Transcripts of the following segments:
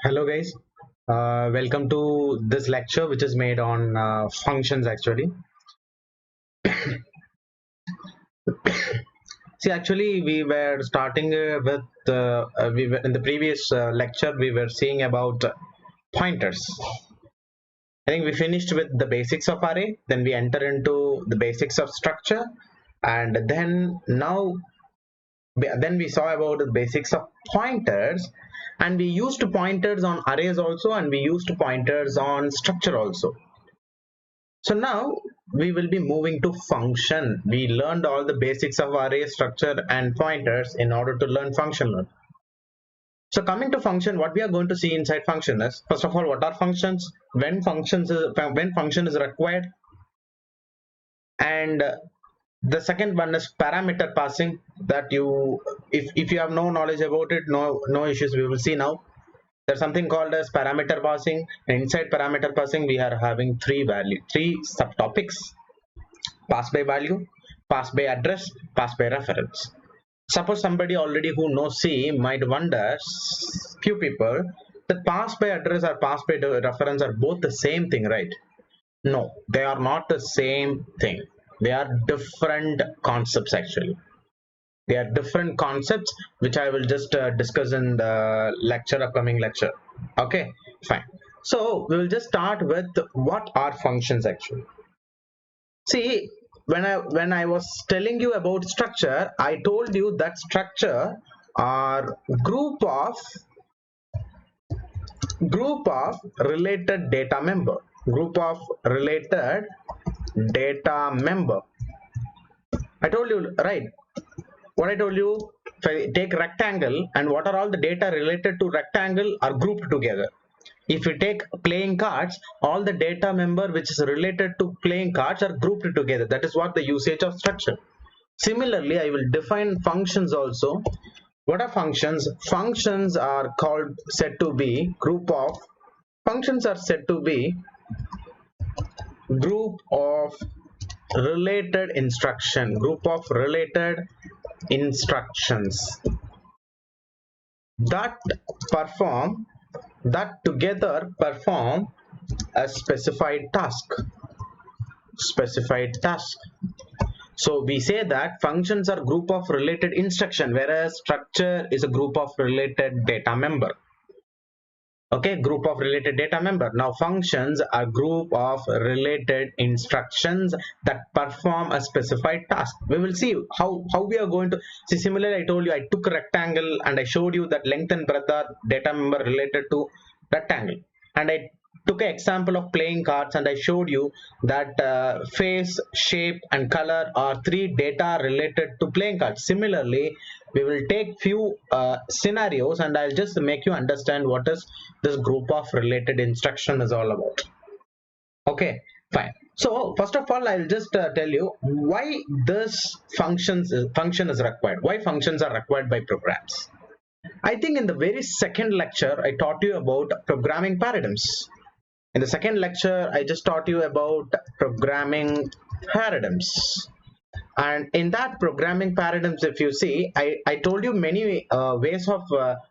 Hello guys, welcome to this lecture which is made on functions actually. See, actually we were starting with we were, in the previous lecture we were seeing about pointers. I think we finished with the basics of array, then we enter into the basics of structure, and then we saw about the basics of pointers, and we used pointers on arrays also, and we used pointers on structure also. So now we will be moving to function. We learned all the basics of array structure and pointers in order to learn function. So coming to function, what we are going to see inside function is, first of all, what are functions, when function is required, and the second one is parameter passing. That you, if you have no knowledge about it, no issues. We will see now. There's something called as parameter passing. Inside parameter passing, we are having three subtopics: pass by value, pass by address, pass by reference. Suppose somebody already who knows C might wonder, few people, that pass by address or pass by reference are both the same thing, right? No, they are not the same thing. They are different concepts actually. They are different concepts which I will just discuss in the upcoming lecture. Okay, fine. So we will just start with what are functions actually. See, when I was telling you about structure, I told you that structure are group of related data member. Group of related data member. I told you, right? What I told you, if I take rectangle, and what are all the data related to rectangle are grouped together. If you take playing cards, all the data member which is related to playing cards are grouped together. That is what the usage of structure. Similarly, I will define functions also. What are functions? Functions are said to be group of related instructions that perform that together perform a specified task. So we say that functions are group of related instruction, whereas structure is a group of related data member. Okay, group of related data member. Now functions are group of related instructions that perform a specified task. We will see how we are going to see. Similarly, I told you, I took a rectangle and I showed you that length and breadth are data member related to rectangle, and I took an example of playing cards and I showed you that face, shape and color are three data related to playing cards. Similarly, we will take few scenarios and I'll just make you understand what is this group of related instruction is all about. Okay, fine. So first of all, I'll just tell you why this function is required, why functions are required by programs. I think in the very second lecture I taught you about programming paradigms. In the second lecture I just taught you about programming paradigms. And in that programming paradigms, if you see, I told you many ways of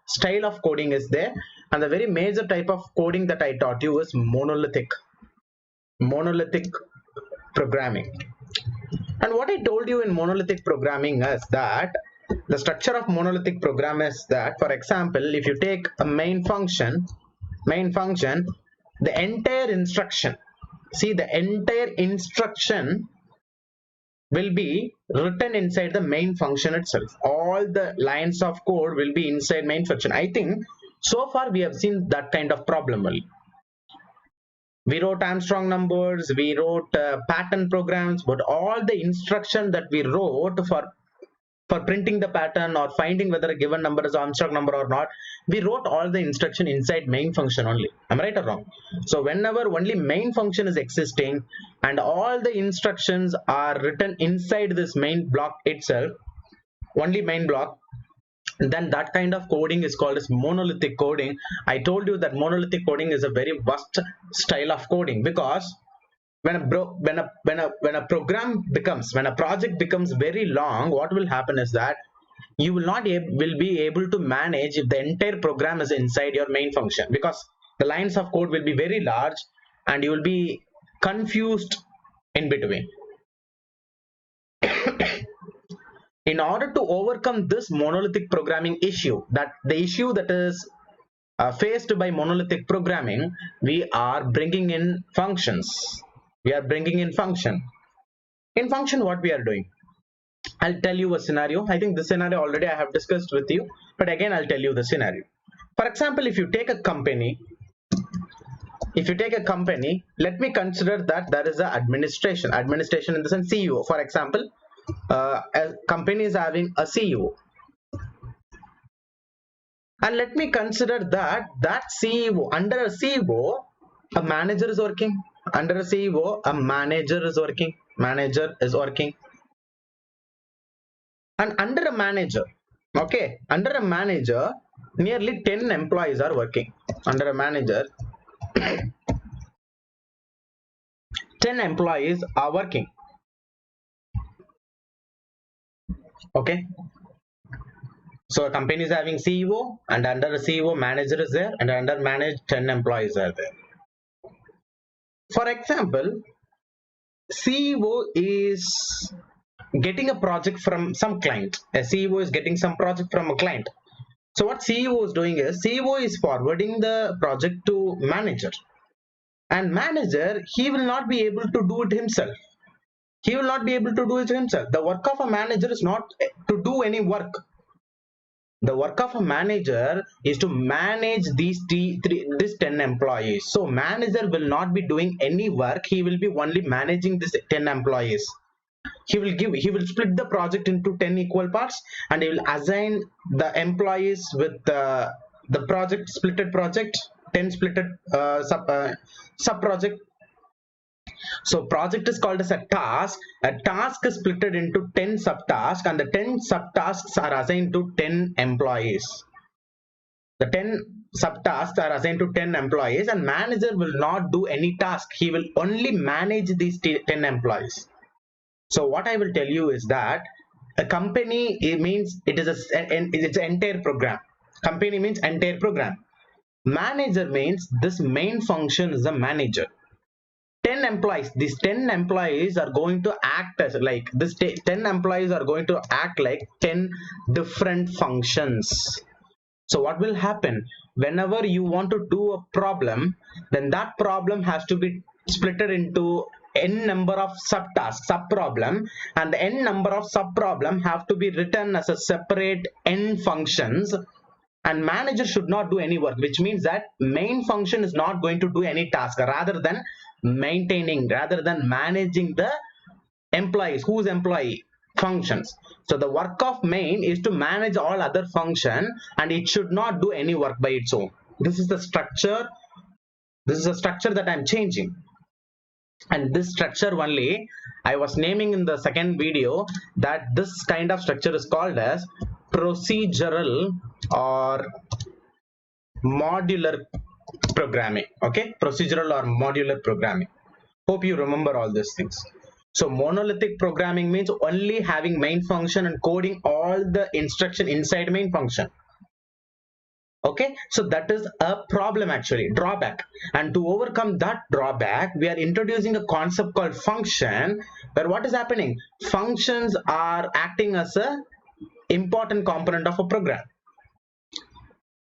style of coding is there, and the very major type of coding that I taught you is monolithic programming. And what I told you in monolithic programming is that the structure of monolithic program is that, for example, if you take a main function, the entire instruction will be written inside the main function itself. All the lines of code will be inside main function. I think so far we have seen that kind of problem only. We wrote Armstrong numbers, we wrote pattern programs, but all the instruction that we wrote for printing the pattern or finding whether a given number is Armstrong number or not, we wrote all the instruction inside main function only. Am I right or wrong? So whenever only main function is existing and all the instructions are written inside this main block itself, only main block, then that kind of coding is called as monolithic coding. I told you that monolithic coding is a very vast style of coding, because when a project becomes very long, what will happen is that you will be able to manage if the entire program is inside your main function, because the lines of code will be very large and you will be confused in between. In order to overcome this monolithic programming issue, that the issue that is faced by monolithic programming, we are bringing in functions. We are bringing in function. In function, what we are doing? I'll tell you a scenario. I think this scenario already I have discussed with you, but again I'll tell you the scenario. For example, if you take a company, let me consider that there is a administration in the sense CEO. For example, a company is having a CEO, and let me consider that CEO, under a CEO a manager is working. Under a CEO a manager is working. And under a manager, okay, under a manager nearly 10 employees are working. Under a manager 10 employees are working. Okay, so a company is having CEO, and under a CEO manager is there, and under manage 10 employees are there. For example, CEO is getting a project from some client. A CEO is getting some project from a client. So what CEO is doing is, CEO is forwarding the project to manager, and manager, he will not be able to do it himself. The work of a manager is not to do any work. The work of a manager is to manage these 10 employees. So manager will not be doing any work. He will be only managing this 10 employees. He will split the project into 10 equal parts, and he will assign the employees with the splitted project, 10 splitted sub project. So project is called as a task. A task is split into 10 subtasks, and the 10 subtasks are assigned to 10 employees. The 10 subtasks are assigned to 10 employees, and manager will not do any task. He will only manage these 10 employees. So what I will tell you is that a company, it means it's an entire program. Company means entire program. Manager means this main function is a manager. 10 employees, these 10 employees are going to act as like this 10 employees are going to act like 10 different functions. So what will happen, whenever you want to do a problem, then that problem has to be split into n number of subtasks, sub problem, and the n number of sub problem have to be written as a separate n functions, and manager should not do any work, which means that main function is not going to do any task rather than managing the employees. Whose employee? Functions. So the work of main is to manage all other function, and it should not do any work by its own. This is the structure that I'm changing, and this structure only I was naming in the second video, that this kind of structure is called as procedural or modular programming. Okay, procedural or modular programming. Hope you remember all these things. So monolithic programming means only having main function and coding all the instruction inside main function. Okay, so that is a problem, actually drawback, and to overcome that drawback we are introducing a concept called function, where what is happening, functions are acting as a important component of a program.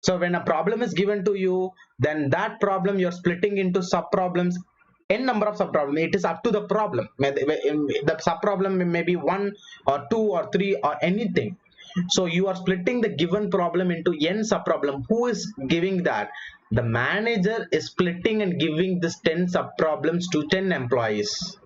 So when a problem is given to you, then that problem you're splitting into sub problems, n number of sub problems. It is up to the problem. The sub problem may be 1 or 2 or 3 or anything. So you are splitting the given problem into n sub problem. Who is giving that? The manager is splitting and giving this 10 sub problems to 10 employees.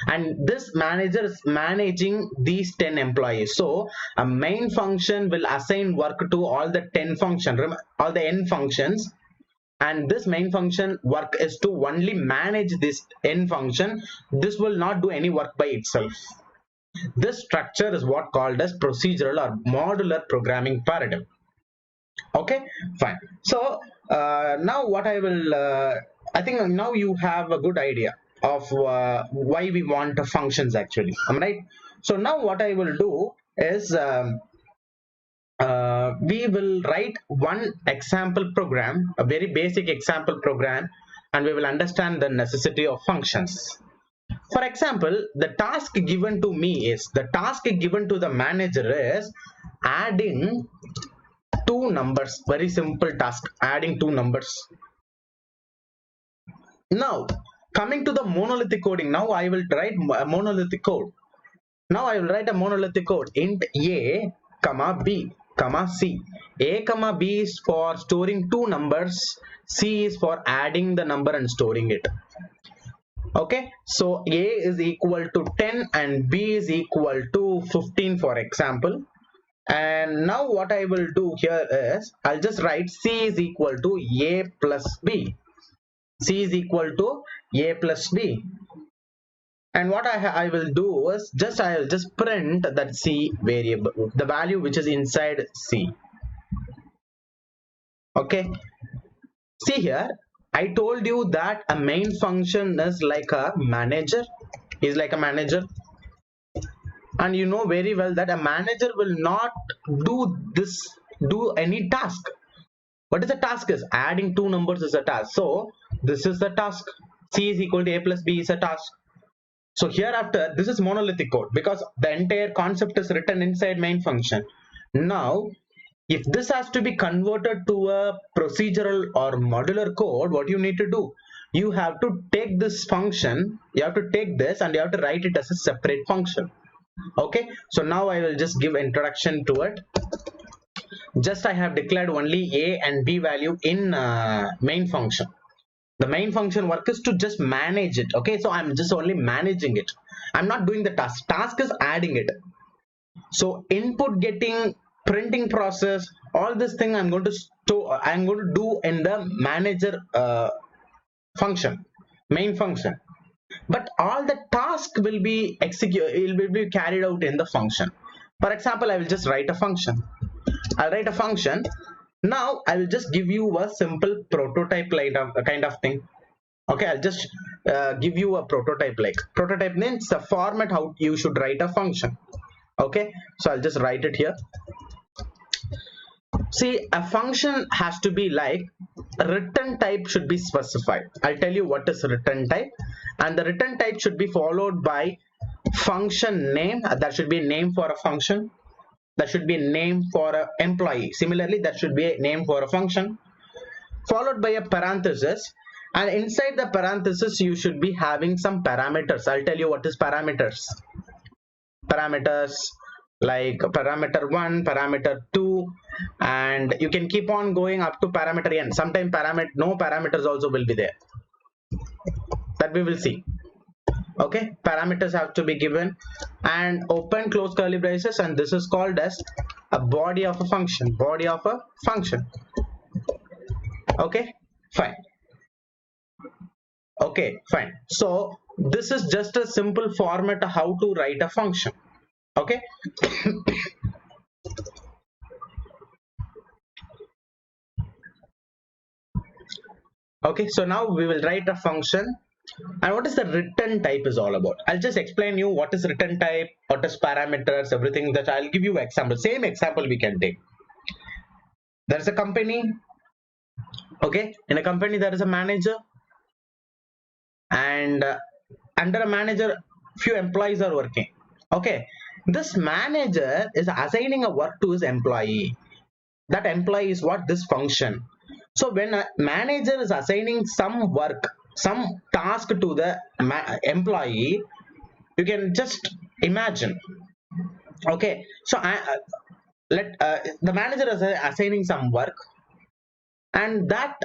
And this manager is managing these 10 employees. So a main function will assign work to all the 10 functions, all the n functions, and this main function work is to only manage this n function. This will not do any work by itself. This structure is what called as procedural or modular programming paradigm. Okay, fine. So now what I will I think now you have a good idea of why we want functions, actually. Am I right? So now what I will do is we will write one example program, a very basic example program, and we will understand the necessity of functions. For example, the task given to me is, the task given to the manager is adding two numbers. Very simple task, adding two numbers. Now, coming to the monolithic coding, now I will write a monolithic code. Now I will write a monolithic code, int a comma b comma c. A comma b is for storing two numbers, c is for adding the number and storing it. Okay, so a is equal to 10 and b is equal to 15, for example. And now what I will do here is, I'll just write c is equal to a plus b. C is equal to a plus b. And what I will do is, I will just print that c variable, the value which is inside c. Okay, see here, I told you that a main function is like a manager, and you know very well that a manager will not do any task. What is the task? Is adding two numbers is a task. So this is the task. C is equal to a plus b is a task. So hereafter, this is monolithic code because the entire concept is written inside main function. Now, if this has to be converted to a procedural or modular code, what you need to do? You have to take this function, you have to take this and you have to write it as a separate function. Okay, so now I will just give introduction to it. Just I have declared only a and b value in main function. The main function work is to just manage it. Okay, so I'm just only managing it. I'm not doing the task is adding it. So input getting, printing process, all this thing I'm going to do in the manager function, main function. But all the task will be it will be carried out in the function. For example, I will just write a function. I'll write a function. Now I will just give you a simple prototype kind of thing. Okay, I'll just give you a prototype. Prototype means the format how you should write a function. Okay, so I'll just write it here. See, a function has to be like, a return type should be specified. I'll tell you what is return type, and the return type should be followed by function name. That should be a name for a function. That should be a name for an employee. Similarly, that should be a name for a function, followed by a parenthesis, and inside the parenthesis you should be having some parameters. I'll tell you what is parameters. Parameters like parameter 1, parameter 2, and you can keep on going up to parameter n. Sometimes no parameters also will be there, that we will see. Okay, parameters have to be given, and open close curly braces, and this is called as a body of a function. Okay, fine. Okay, fine. So this is just a simple format of how to write a function. Okay. Okay, so now we will write a function. And what is the return type is all about? I'll just explain you what is return type, what is parameters, everything. That I'll give you example. Same example we can take. There's a company. Okay, in a company there is a manager, and under a manager few employees are working. Okay, this manager is assigning a work to his employee. That employee is what? This function. So when a manager is assigning some work, some task to the employee, you can just imagine. Okay, so the manager is assigning some work, and that,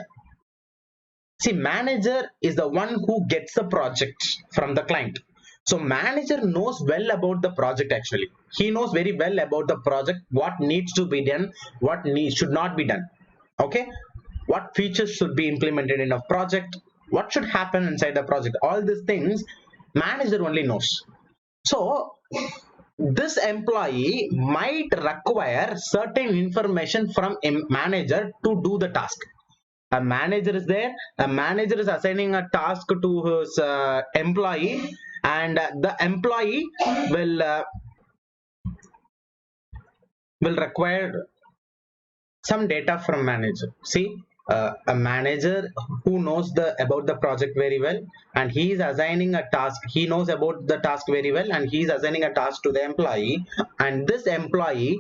see, manager is the one who gets the project from the client. So manager knows well about the project. Actually, he knows very well about the project, what needs to be done, what should not be done. Okay, what features should be implemented in a project, what should happen inside the project. All these things manager only knows. So this employee might require certain information from a manager to do the task. A manager is there, a manager is assigning a task to his employee, and the employee will require some data from manager. See, a manager who knows about the project very well, and he is assigning a task, he knows about the task very well, and he is assigning a task to the employee, and this employee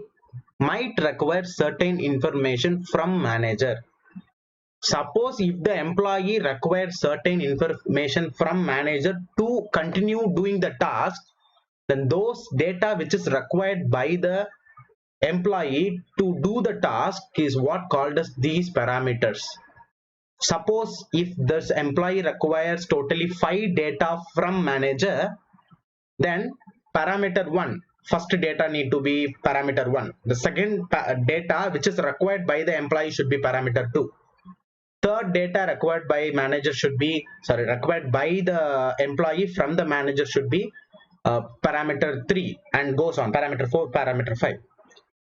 might require certain information from manager. Suppose if the employee requires certain information from manager to continue doing the task, then those data which is required by the employee to do the task is what called as these parameters. Suppose if this employee requires totally 5 data from manager, then parameter 1, first data need to be parameter 1. The second data which is required by the employee should be parameter 2. Third data required by manager should be, required by the employee from the manager should be parameter 3, and goes on, parameter 4, parameter 5.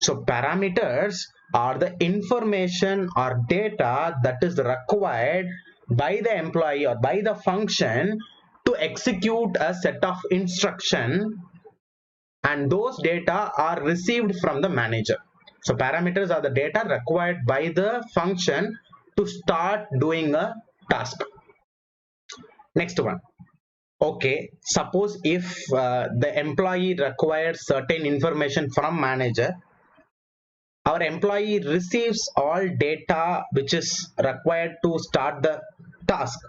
So parameters are the information or data that is required by the employee or by the function to execute a set of instruction, and those data are received from the manager. So parameters are the data required by the function to start doing a task. Next one. Okay, suppose if the employee requires certain information from manager, our employee receives all data which is required to start the task,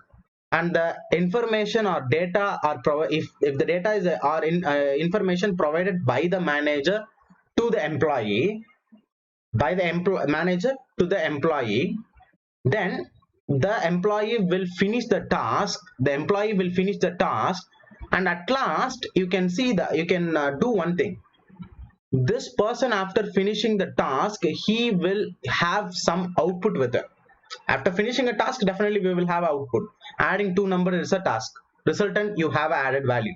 and the information or data are if the data is information provided by the manager to the employee, by the manager to the employee, then the employee will finish the task, and at last you can see that you can do one thing. This person, after finishing the task, he will have some output with it. After finishing a task, definitely we will have output. Adding two numbers is a task. Resultant, you have added value.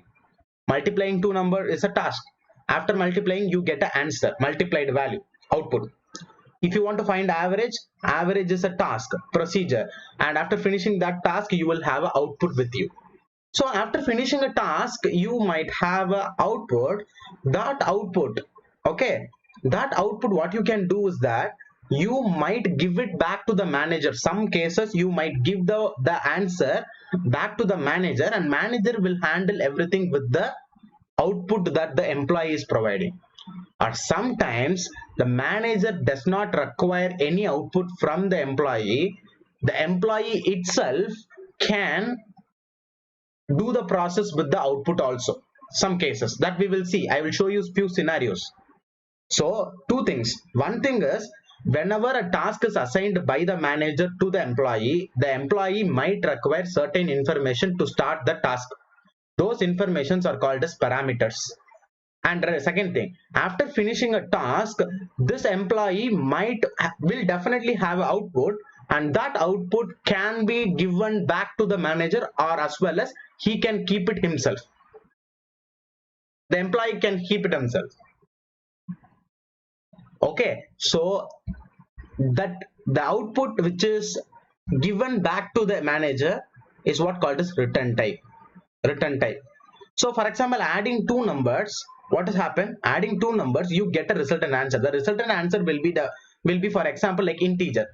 Multiplying two numbers is a task. After multiplying, you get an answer, multiplied value, output. If you want to find average, average is a task, procedure, and after finishing that task, you will have an output with you. So after finishing a task, you might have an output. That output, okay, that output, what you can do is that you might give it back to the manager. Some cases you might give the answer back to the manager, and manager will handle everything with the output that the employee is providing. Or sometimes the manager does not require any output from the employee. The employee itself can do the process with the output also. Some cases that we will see, I will show you few scenarios. So two things. One thing is, whenever a task is assigned by the manager to the employee might require certain information to start the task. Those informations are called as parameters. And second thing, after finishing a task, this employee will definitely have output, and that output can be given back to the manager, or as well as he can keep it himself. The employee can keep it himself. Okay, so that the output which is given back to the manager is what called as return type. So for example, adding two numbers, what has happened? Adding two numbers, you get a resultant answer. The resultant answer will be for example like integer.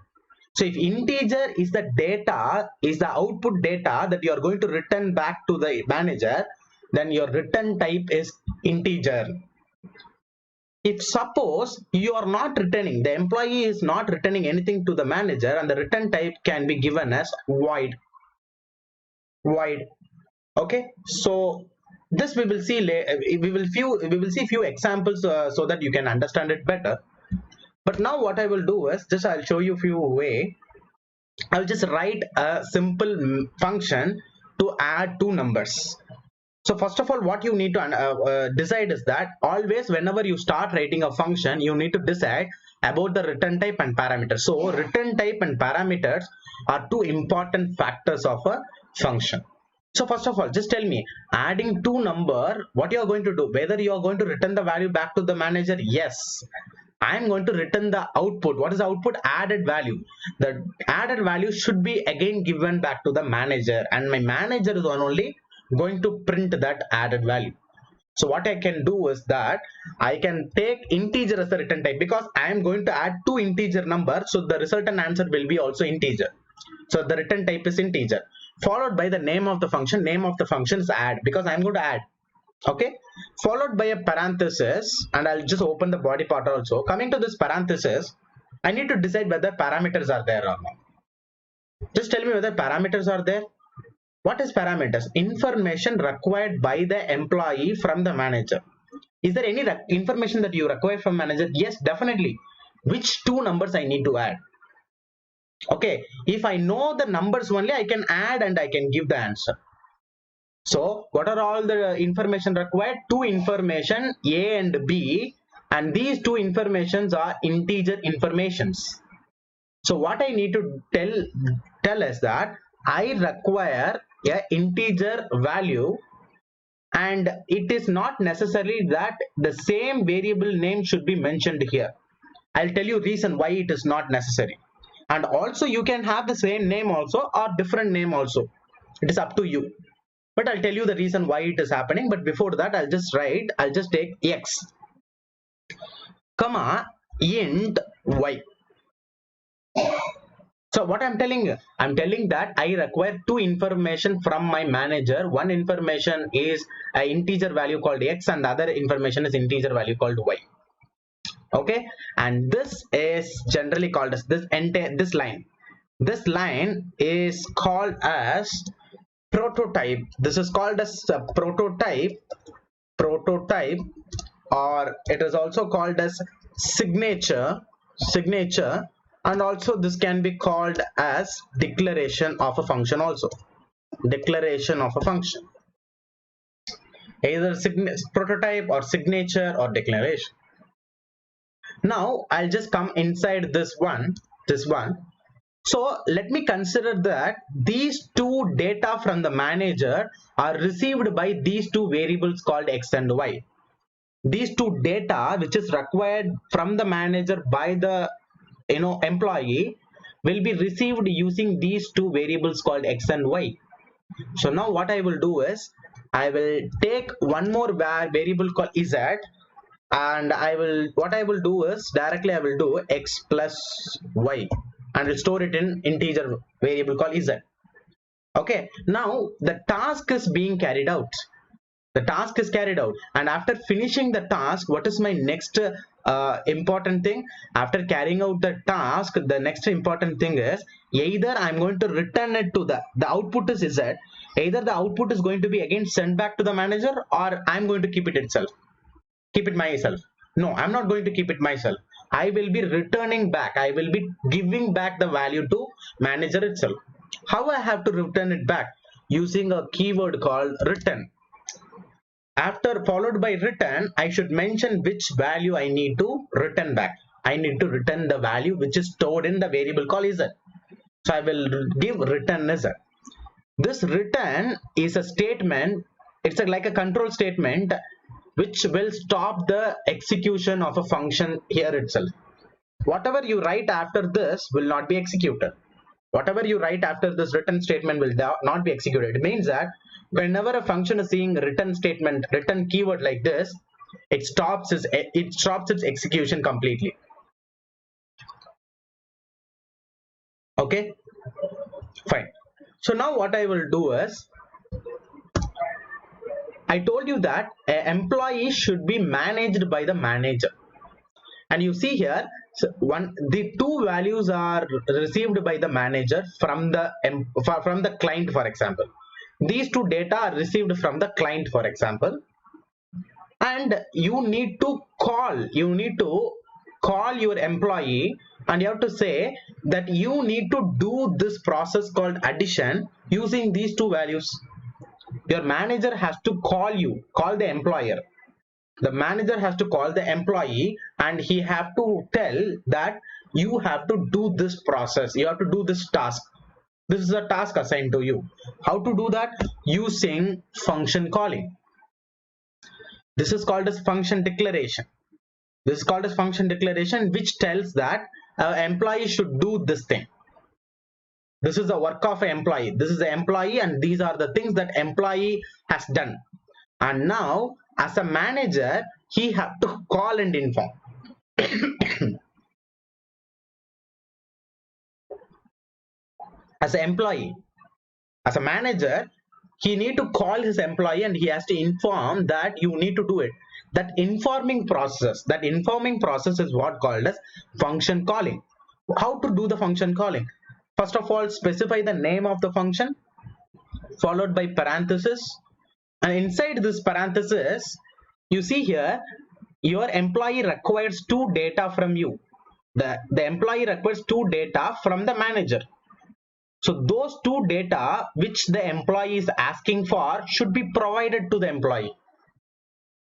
So if integer is the data, is the output data that you are going to return back to the manager, then your return type is integer. If suppose you are not returning, the employee is not returning anything to the manager, and the return type can be given as void. Okay, so this we will see we will see few examples so that you can understand it better. But now what I will do is just I'll show you few way. I'll just write a simple function to add two numbers. So first of all, what you need to decide is that always whenever you start writing a function, you need to decide about the return type and parameters. So return type and parameters are two important factors of a function. So first of all, just tell me, adding two number, what you are going to do? Whether you are going to return the value back to the manager? Yes, I am going to return the output. What is the output? Added value. The added value should be again given back to the manager, and my manager is only going to print that added value. So what I can do is that I can take integer as the return type, because I am going to add two integer numbers, so the resultant answer will be also integer. So the return type is integer, followed by the name of the function. Name of the function is add, because I'm going to add. Okay, followed by a parenthesis, and I'll just open the body part also. Coming to this parenthesis, I need to decide whether parameters are there or not. Just tell me whether parameters are there. What is parameters? Information required by the employee from the manager. Is there any information that you require from manager? Yes, definitely. Which two numbers I need to add? Okay, if I know the numbers only, I can add and I can give the answer. So what are all the information required? Two information, A and B, and these two informations are integer informations. So what I need to tell is that I require a integer value, and it is not necessary that the same variable name should be mentioned here. I'll tell you reason why it is not necessary. And also you can have the same name also or different name also. It is up to you. But I'll tell you the reason why it is happening. But before that, I'll just take x, comma, int y. So what I'm telling that I require two information from my manager. One information is an integer value called x, and the other information is integer value called y. Okay, and this is generally called as this line. This line is called as prototype. This is called as a prototype, or it is also called as signature, and also this can be called as declaration of a function also. Declaration of a function, either prototype or signature or declaration. Now I'll just come inside this one. So let me consider that these two data from the manager are received by these two variables called x and y. These two data which is required from the manager by the employee will be received using these two variables called x and y. So now what I will do is I will take one more variable called z, and what I will do is directly I will do x plus y, and will store it in integer variable called z. Okay, now the task is being carried out. The task is carried out, and after finishing the task, what is my next important thing? After carrying out the task, the next important thing is either I'm going to return it to the output is z. Either the output is going to be again sent back to the manager, or I'm going to keep it myself. No, I'm not going to keep it myself. I will be returning back. I will be giving back the value to manager itself. How I have to return it back? Using a keyword called return. After followed by return, I should mention which value I need to return back. I need to return the value which is stored in the variable called z. So I will give return z. This return is a statement. It's like a control statement which will stop the execution of a function here itself. Whatever you write after this will not be executed. Whatever you write after this return statement will not be executed. It means that whenever a function is seeing return statement, return keyword like this, it stops its execution completely. Okay, fine. So now what I will do is, I told you that an employee should be managed by the manager, and you see here, so the two values are received by the manager from the client, for example. These two data are received from the client, for example, and you need to call your employee, and you have to say that you need to do this process called addition using these two values. Your manager has to call the employer. The manager has to call the employee, and he have to tell that you have to do this process, you have to do this task. This is a task assigned to you. How to do that? Using function calling. This is called as function declaration. This is called as function declaration, which tells that employee should do this thing. This is the work of an employee. This is the employee, and these are the things that employee has done. And now as a manager, he have to call and inform. As an employee, as a manager, he need to call his employee and he has to inform that you need to do it. That informing process is what called as function calling. How to do the function calling? First of all, specify the name of the function, followed by parenthesis, and inside this parenthesis, you see here, your employee requires two data from you. The employee requires two data from the manager. So those two data which the employee is asking for should be provided to the employee.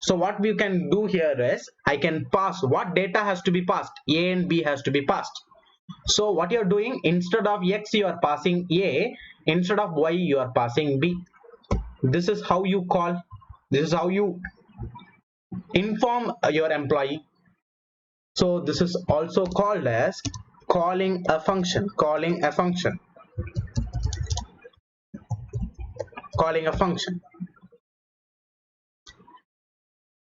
So what we can do here is, I can pass what data has to be passed. A and B has to be passed. So what you're doing, instead of X you are passing A, instead of Y you are passing B. This is how you call, this is how you inform your employee. So this is also called as calling a function. Calling a function.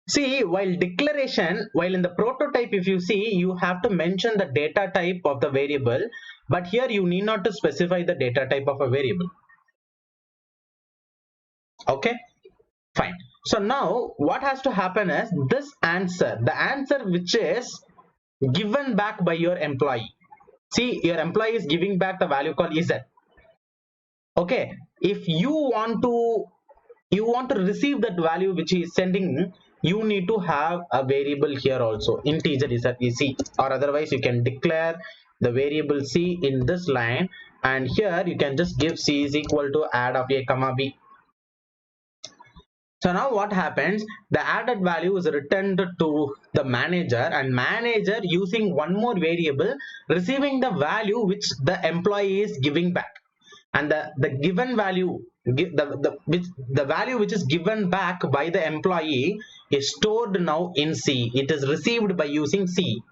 See, while in the prototype, if you see, you have to mention the data type of the variable, but here you need not to specify the data type of a variable. Okay, fine. So now what has to happen is this answer, the answer which is given back by your employee. See, your employee is giving back the value called Z. Okay, if you want to receive that value which he is sending, you need to have a variable here also, integer is at C, or otherwise you can declare the variable C in this line, and here you can just give C is equal to add of A comma B. So now what happens, the added value is returned to the manager, and manager using one more variable receiving the value which the employee is giving back, and the given value, the value which is given back by the employee is stored now in C. It is received by using C.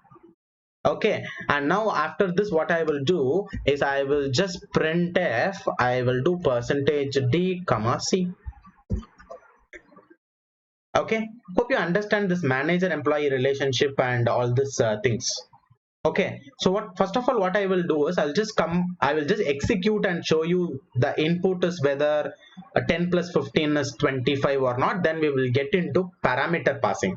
Okay, and now after this what I will do is I will just printf, I will do %d comma C. Okay, hope you understand this manager employee relationship and all these things. Okay, so first of all what I will do is I will just execute and show you the input is whether 10 plus 15 is 25 or not. Then we will get into parameter passing,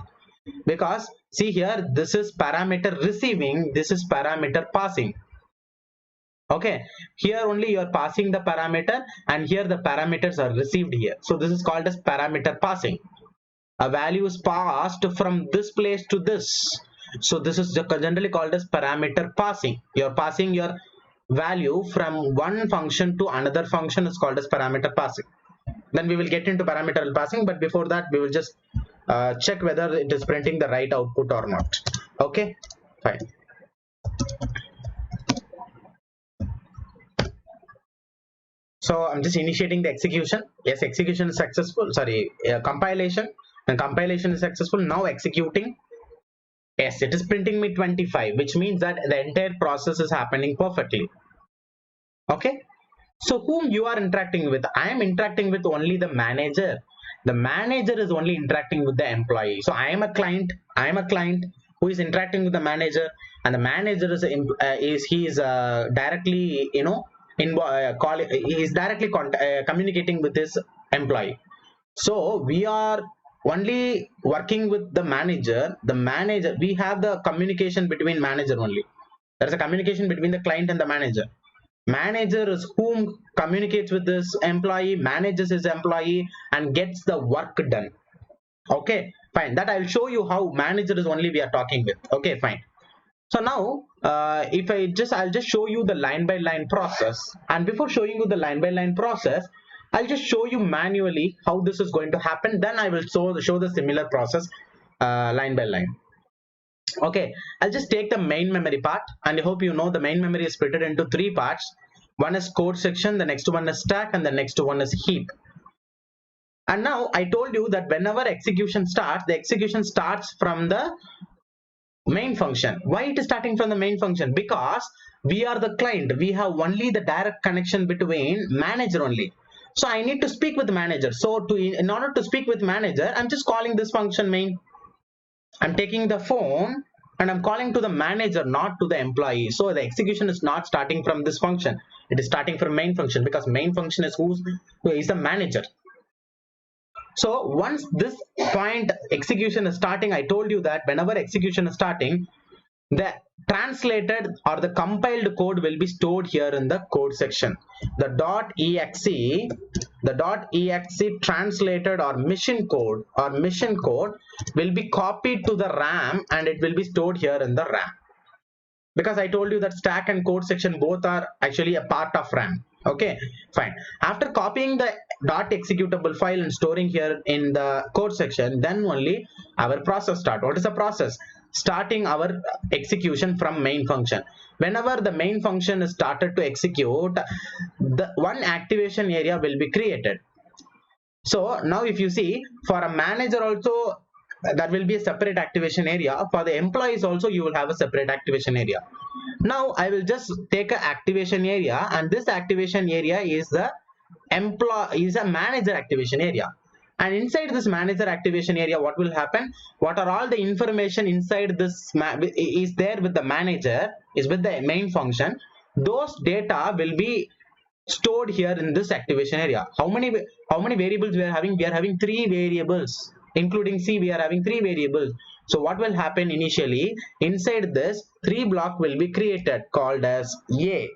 because see here, this is parameter receiving, this is parameter passing. Okay, here only you are passing the parameter, and here the parameters are received here. So this is called as parameter passing. A value is passed from this place to this. So this is generally called as parameter passing. You're passing your value from one function to another function is called as parameter passing. Then we will get into parameter passing, but before that we will just check whether it is printing the right output or not. Okay, fine. So I'm just initiating the execution. Yes, execution is successful. Sorry, compilation. And compilation is successful. Now executing. Yes, it is printing me 25, which means that the entire process is happening perfectly. Okay, so whom you are interacting with? I am interacting with only the manager. The manager is only interacting with the employee. So I am a client who is interacting with the manager, and the manager is directly communicating with his employee. So we are only working with the manager. We have the communication between manager only. There is a communication between the client and the manager. Manager is whom communicates with this employee, manages his employee, and gets the work done. Okay, fine. That I'll show you how manager is only we are talking with. Okay, fine. So now I'll just show you the line by line process, and before showing you the line by line process, I'll just show you manually how this is going to happen. Then I will show the similar process line by line. Okay, I'll just take the main memory part, and I hope you know the main memory is split into three parts. One is code section, the next one is stack, and the next one is heap. And now I told you that whenever execution starts, the execution starts from the main function. Why it is starting from the main function? Because we are the client. We have only the direct connection between manager only. So I need to speak with the manager. So in order to speak with manager, I'm just calling this function main. I'm taking the phone and I'm calling to the manager, not to the employee. So the execution is not starting from this function. It is starting from main function, because main function is who is the manager. So once this point execution is starting, I told you that whenever execution is starting, the translated or the compiled code will be stored here in the code section. The .exe translated or mission code will be copied to the RAM, and it will be stored here in the RAM, because I told you that stack and code section both are actually a part of RAM. Okay, fine. After copying the .executable file and storing here in the code section, then only our process start. What is the process? Starting our execution from main function. Whenever the main function is started to execute, the one activation area will be created. So now if you see, for a manager also, that will be a separate activation area. For the employees also, you will have a separate activation area. Now I will just take a activation area, and this activation area is a manager activation area. And inside this manager activation area, what will happen? What are all the information inside this is there with the manager, is with the main function. Those data will be stored here in this activation area. How many variables we are having? We are having 3 variables, including C. We are having 3 variables. So what will happen initially? Inside this, 3 block will be created called as A.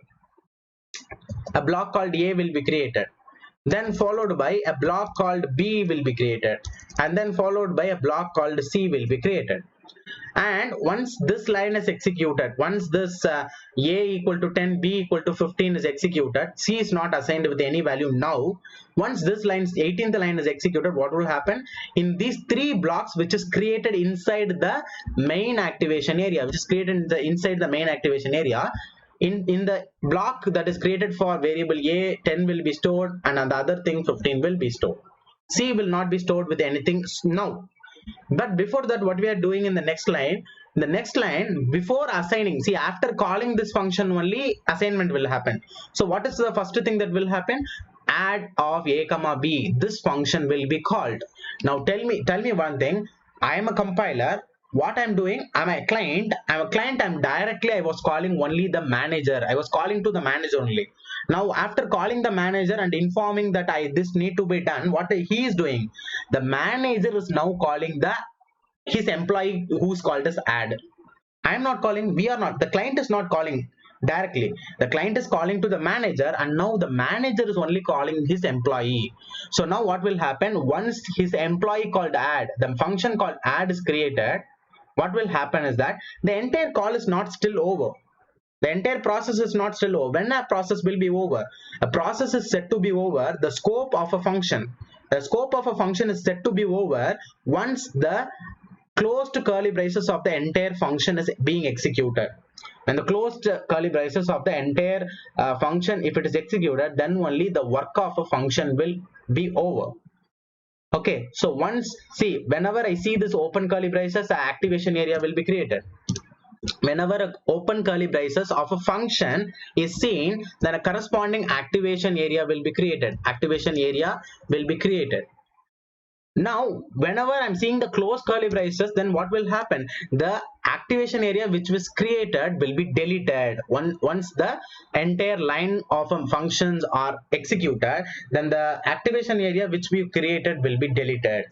A block called A will be created. Then followed by a block called B will be created, and then followed by a block called C will be created. And once this line is executed, once this A equal to 10, B equal to 15 is executed, C is not assigned with any value now. Once this line, 18th line is executed, what will happen? In these 3 blocks which is created inside the main activation area, which is created inside the main activation area, in the block that is created for variable A, 10 will be stored, and the other thing 15 will be stored. C will not be stored with anything now. But before that, what we are doing in the next line, before assigning, see, after calling this function only assignment will happen. So what is the first thing that will happen? Add of A comma B, this function will be called. Now tell me one thing. I am a compiler. What I'm doing, I'm directly, I was calling only the manager. I was calling to the manager only. Now after calling the manager and informing that this need to be done, what he is doing, the manager is now calling his employee who's called as add. I am not calling, we are not, the client is not calling directly. The client is calling to the manager, and now the manager is only calling his employee. So now what will happen? Once his employee called add, the function called add is created, what will happen is that the entire call is not still over. The entire process is not still over. When a process will be over? A process is set to be over. The scope of a function is set to be over once the closed curly braces of the entire function is being executed. When the closed curly braces of the entire function, if it is executed, then only the work of a function will be over. Okay, so once, see, whenever I see this open curly braces, the activation area will be created. Whenever a open curly braces of a function is seen, then a corresponding activation area will be created. Now whenever I'm seeing the closed curly braces, then what will happen? The activation area which was created will be deleted. Once the entire line of functions are executed, then the activation area which we created will be deleted.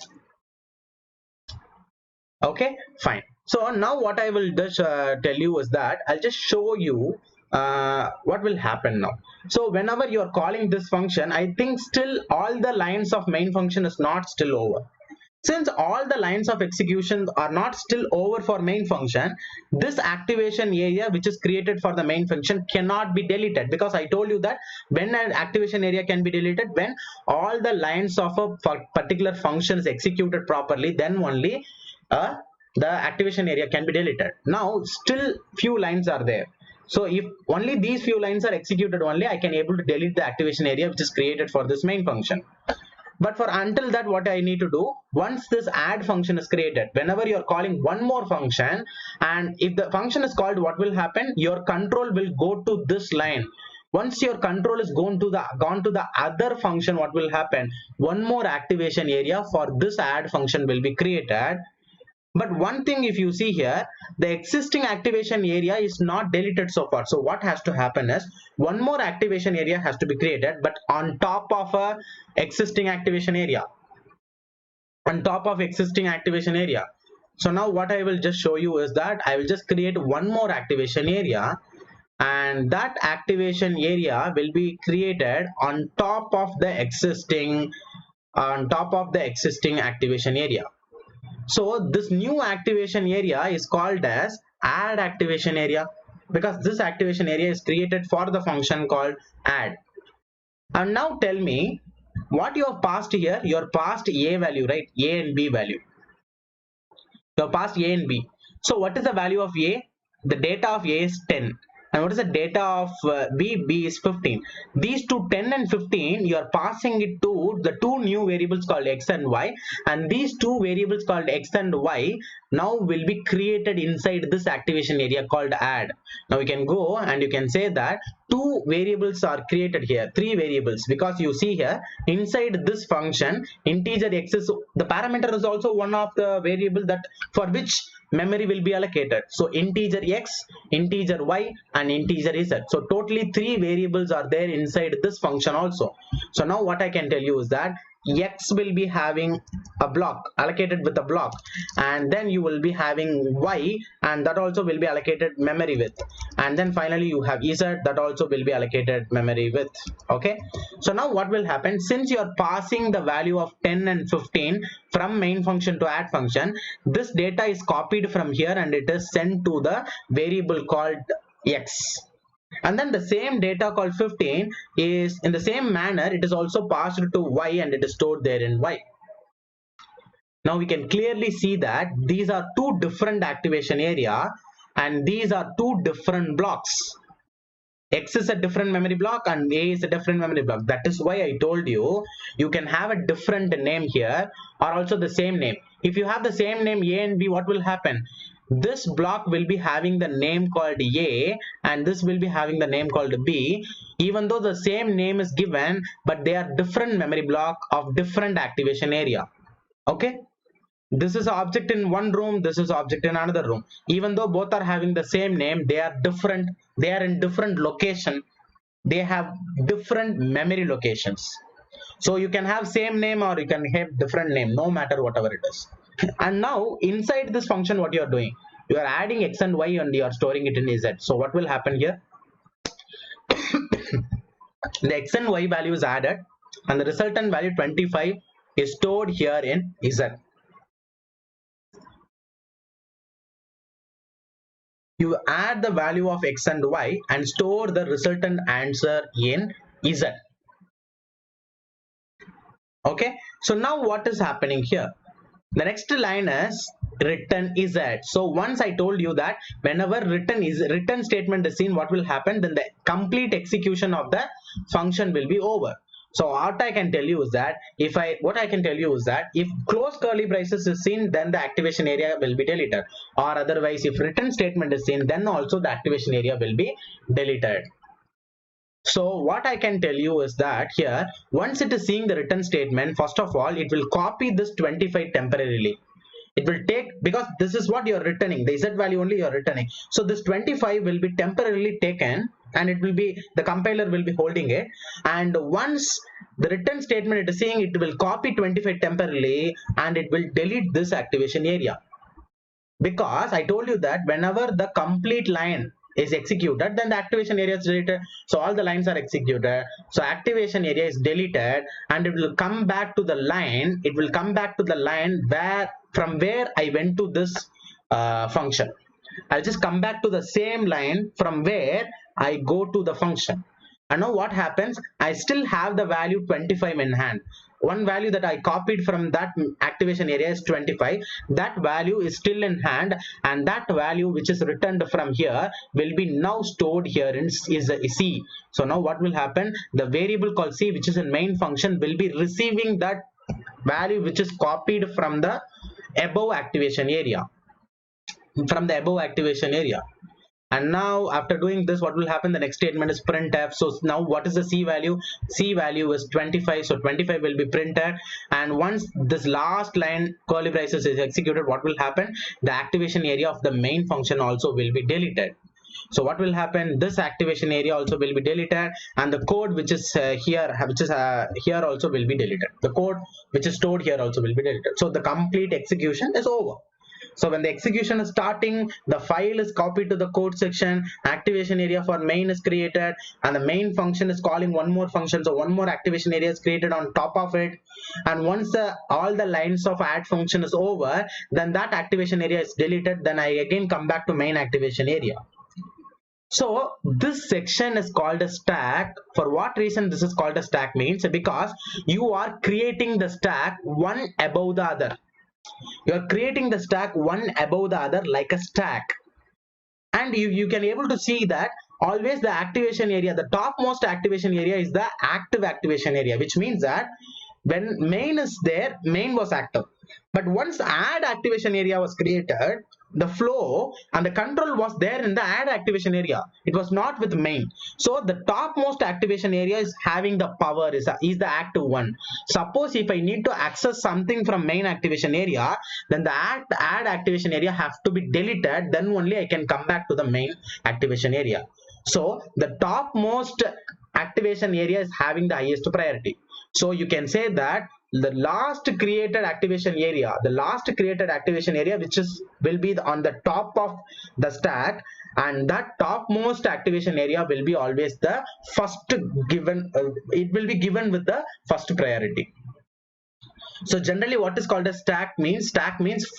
Okay, fine. So now what I will just tell you is that I'll just show you what will happen now. So whenever you are calling this function, I think still all the lines of main function is not still over. Since all the lines of execution are not still over for main function, this activation area which is created for the main function cannot be deleted, because I told you that when an activation area can be deleted, when all the lines of a particular function is executed properly, then only the activation area can be deleted. Now still few lines are there. So if only these few lines are executed only, I can able to delete the activation area which is created for this main function. But for until that, what I need to do, once this add function is created, whenever you're calling one more function, and if the function is called, what will happen? Your control will go to this line. Once your control is gone to the other function, what will happen? One more activation area for this add function will be created. But one thing, if you see here, the existing activation area is not deleted so far. So what has to happen is one more activation area has to be created, but on top of a existing activation area. On top of existing activation area. So now what I will just show you is that I will just create one more activation area, and that activation area will be created on top of the existing activation area. So this new activation area is called as add activation area, because this activation area is created for the function called add. And now tell me what you have passed here. You have passed a value, right? A and b value. You have passed a and b. So what is the value of a? The data of a is 10. And what is the data of b? B is 15. These two, 10 and 15, you are passing it to the two new variables called x and y, and these two variables called x and y now will be created inside this activation area called add. Now you can go and you can say that two variables are created here, three variables, because you see here inside this function integer x is the parameter, is also one of the variable that for which memory will be allocated. So integer x, integer y, and integer z. So totally three variables are there inside this function also. So now what I can tell you is that x will be having a block allocated with a block, and then you will be having y, and that also will be allocated memory with, and then finally you have z, that also will be allocated memory with. Okay, so now what will happen, since you are passing the value of 10 and 15 from main function to add function, this data is copied from here and it is sent to the variable called x. And then the same data called 15 is in the same manner, it is also passed to y and it is stored there in y. Now we can clearly see that these are two different activation area and these are two different blocks. X is a different memory block and A is a different memory block. That is why I told you, you can have a different name here or also the same name. If you have the same name A and B, what will happen? This block will be having the name called A and this will be having the name called B, even though the same name is given, but they are different memory block of different activation area. Okay, this is object in one room, this is object in another room. Even though both are having the same name, they are different, they are in different location, they have different memory locations. So you can have same name or you can have different name, no matter whatever it is. And now inside this function, what you are doing, you are adding x and y and you are storing it in z. So what will happen here? The x and y value is added and the resultant value 25 is stored here in z. You add the value of x and y and store the resultant answer in z. Okay, so now what is happening here? The next line is return z. So once I told you that whenever return statement is seen, what will happen? Then the complete execution of the function will be over. So what I can tell you is that if close curly braces is seen, then the activation area will be deleted, or otherwise if return statement is seen, then also the activation area will be deleted. So what I can tell you is that here, once it is seeing the return statement, first of all, it will copy this 25 temporarily. It will take, because this is what you are returning, the z value only you are returning. So this 25 will be temporarily taken and it will be, the compiler will be holding it. And once the return statement it is seeing, it will copy 25 temporarily and it will delete this activation area. Because I told you that whenever the complete line is executed, then the activation area is deleted. So all the lines are executed, so activation area is deleted and it will come back to the line, where from where I went to this function. I'll just come back to the same line from where I go to the function. And now what happens, I still have the value 25 in hand. One value that I copied from that activation area is 25. That value is still in hand, and that value which is returned from here will be now stored here in C. So now what will happen, the variable called C, which is in main function, will be receiving that value which is copied from the above activation area. And now after doing this, what will happen? The next statement is printf. So now what is the c value? C value is 25, so 25 will be printed. And once this last line curly braces is executed, what will happen? The activation area of the main function also will be deleted. So what will happen? This activation area also will be deleted, and the code which is here also will be deleted. The code which is stored here also will be deleted. So the complete execution is over. So when the execution is starting, the file is copied to the code section, activation area for main is created, and the main function is calling one more function. So one more activation area is created on top of it. And once all the lines of add function is over, then that activation area is deleted. Then I again come back to main activation area. So this section is called a stack. For what reason this is called a stack means, because you are creating the stack one above the other. You are creating the stack one above the other like a stack. And you can able to see that always the activation area, the topmost activation area is the active activation area, which means that when main is there, main was active. But once add activation area was created, the flow and the control was there in the add activation area. It was not with main. So the topmost activation area is having the power, is the active one. Suppose if I need to access something from main activation area, then the add activation area have to be deleted, then only I can come back to the main activation area. So the topmost activation area is having the highest priority. So you can say that the last created activation area, which is will be on the top of the stack, and that topmost activation area will be always the first given. It will be given with the first priority. So generally what is called a stack means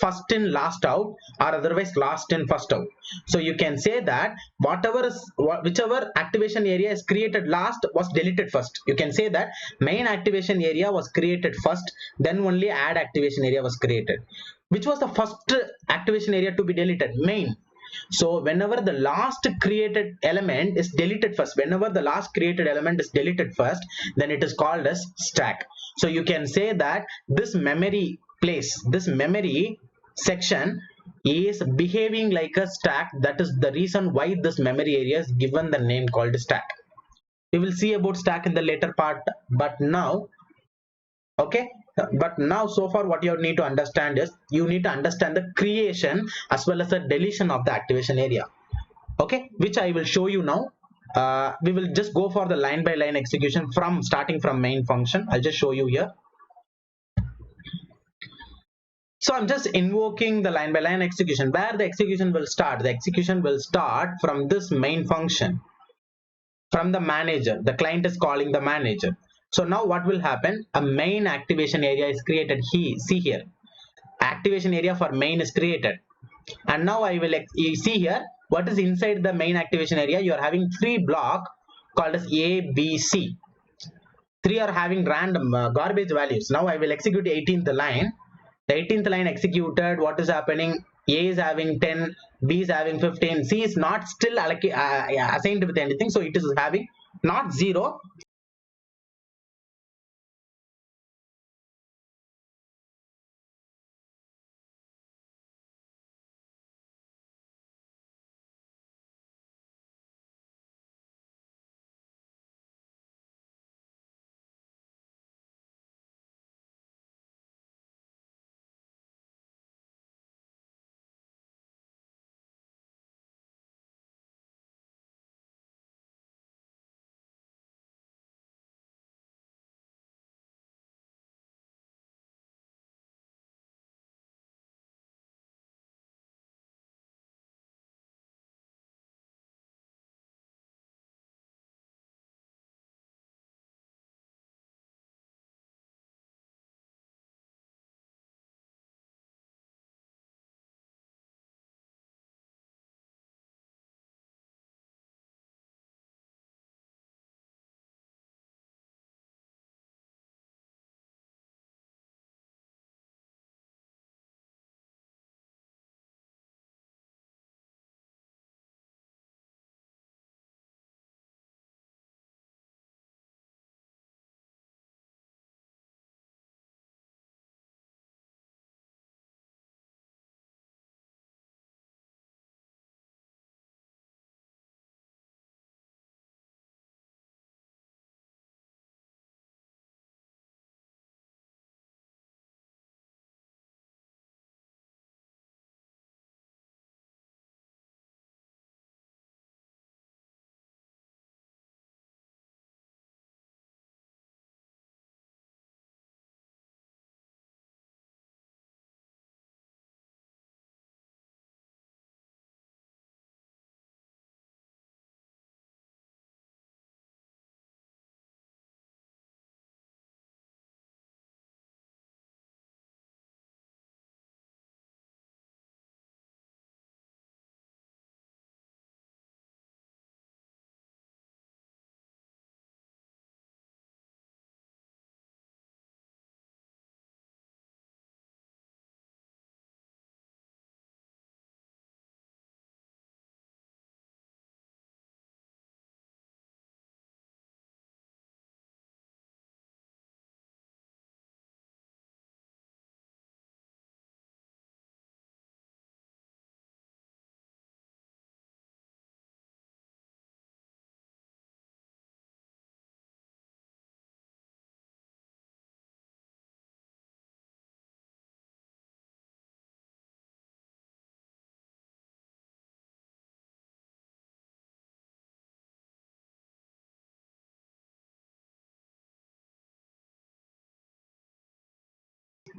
first in last out, or otherwise last in first out. So you can say that whichever activation area is created last was deleted first. You can say that main activation area was created first, then only add activation area was created. Which was the first activation area to be deleted? Main. So whenever the last created element is deleted first, then it is called as stack. So you can say that this memory section is behaving like a stack. That is the reason why this memory area is given the name called stack. We will see about stack in the later part, but now, okay, but now so far what you need to understand is you need to understand the creation as well as the deletion of the activation area, okay, which I will show you now. We will just go for the line by line execution from starting from main function. I'll just show you here. So I'm just invoking the line by line execution. Where the execution will start? The execution will start from this main function, from the manager. The client is calling the manager. So now what will happen? A main activation area is created. See here, activation area for main is created. And now I will you see here what is inside the main activation area. You are having three block called as A, B, C. Three are having random garbage values. Now I will execute the 18th line. The 18th line executed. What is happening? A is having 10, B is having 15, C is not still assigned with anything, so it is having not 0,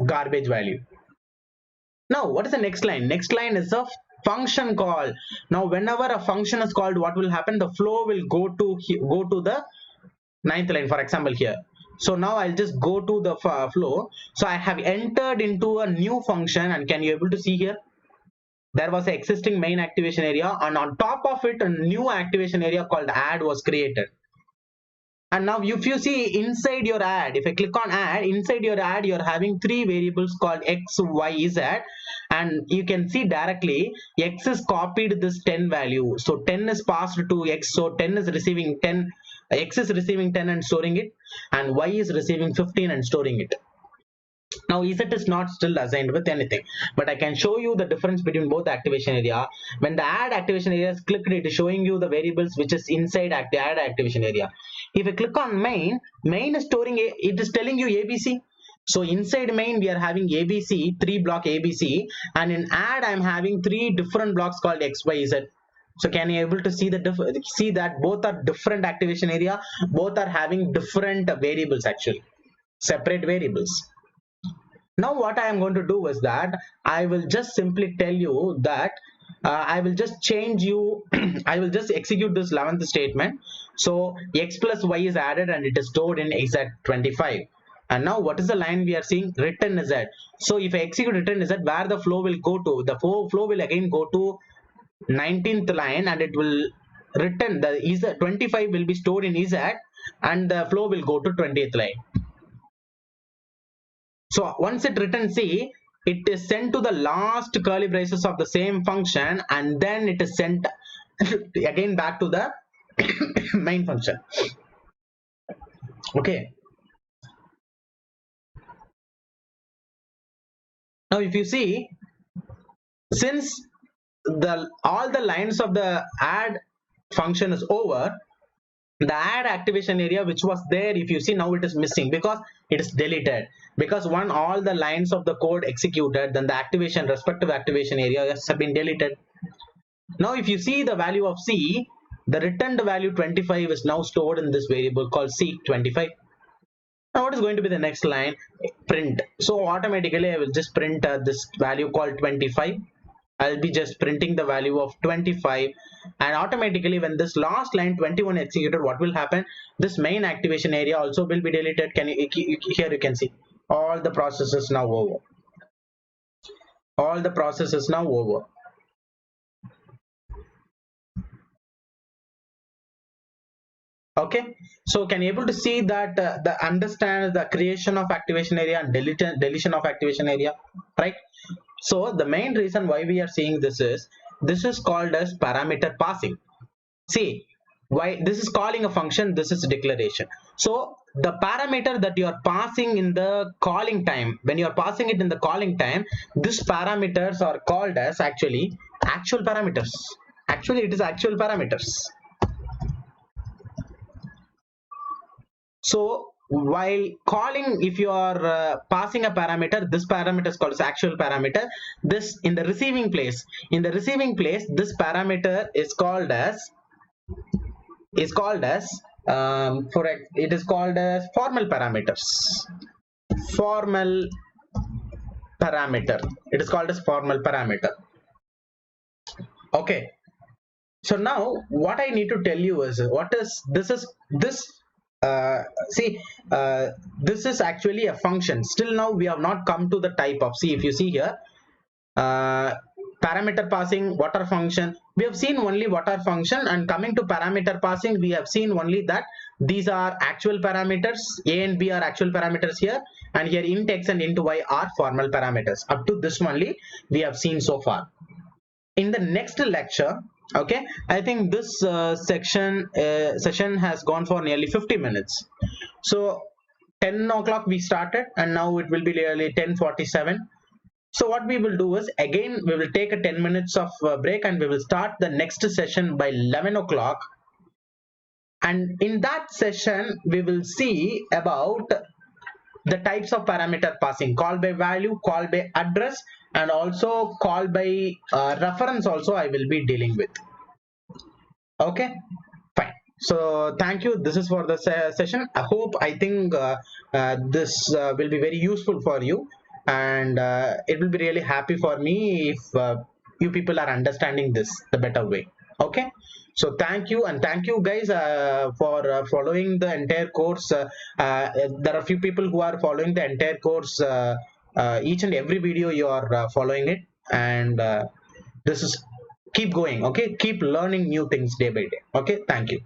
garbage value. Now what is the next line? Next line is a function call. Now whenever a function is called, what will happen? The flow will go to the ninth line, for example here. So now I'll just go to the flow. So I have entered into a new function, and can you able to see here? There was an existing main activation area, and on top of it a new activation area called add was created. And now if you see inside your add, if I click on add, inside your add you're having three variables called x, y, z, and you can see directly x is copied this 10 value, so 10 is passed to x, so 10 is receiving 10, x is receiving 10 and storing it, and y is receiving 15 and storing it. Now z is not still assigned with anything, but I can show you the difference between both activation area. When the add activation area is clicked, it is showing you the variables which is inside add activation area. If I click on main is storing it is telling you ABC. So inside main we are having ABC, 3 block ABC, and in add I am having 3 different blocks called X, Y, Z. So can you able to see see that both are different activation area, both are having different variables, actually separate variables. Now what I am going to do is that I will just simply tell you that I will just change you I will just execute this 11th statement. So x plus y is added and it is stored in exact 25. And now what is the line we are seeing? Return z. So if I execute return z, where the flow will go to, the flow will again go to 19th line, and it will return the z. 25 will be stored in z, and the flow will go to 20th line. So once it returns C, it is sent to the last curly braces of the same function, and then it is sent again back to the main function. Okay. Now if you see, since all the lines of the add function is over, the add activation area which was there, if you see, now it is missing because it is deleted. Because when all the lines of the code executed, then the respective activation areas have been deleted. Now if you see the value of C, the returned value 25 is now stored in this variable called C25. Now what is going to be the next line? Print. So automatically I will just print this value called 25. I'll be just printing the value of 25, and automatically when this last line 21 executed, what will happen? This main activation area also will be deleted. Here you can see all the processes now over. All the processes now over. Okay, so can you able to see that understand the creation of activation area and deletion of activation area, right? So the main reason why we are seeing this is called as parameter passing. See, why this is calling a function, this is declaration. So the parameter that you are passing in the calling time, when you are passing it in the calling time, these parameters are called as actually actual parameters. Actually it is actual parameters. So while calling, if you are passing a parameter, this parameter is called as actual parameter. This in the receiving place, this parameter is called as it is called as formal parameters. Formal parameter. It is called as formal parameter. Okay. So now what I need to tell you is this is actually a function. Still now we have not come to the type of, see if you see here, parameter passing, what are function, we have seen only what are function, and coming to parameter passing we have seen only that these are actual parameters, a and b are actual parameters here, and here int x and int y are formal parameters. Up to this only we have seen so far. In the next lecture, okay, I think this session has gone for nearly 50 minutes. So 10 o'clock we started, and now it will be nearly 10:47. So what we will do is, again we will take a 10 minutes of break, and we will start the next session by 11 o'clock. And in that session we will see about the types of parameter passing: call by value, call by address, and also call by reference also I will be dealing with. Okay, fine. So thank you. This is for the session. I think this will be very useful for you. and it will be really happy for me if you people are understanding this the better way. Okay, so thank you, and thank you guys for following the entire course. There are few people who are following the entire course, each and every video you are following it, and this is keep going. Okay, keep learning new things day by day. Okay, thank you.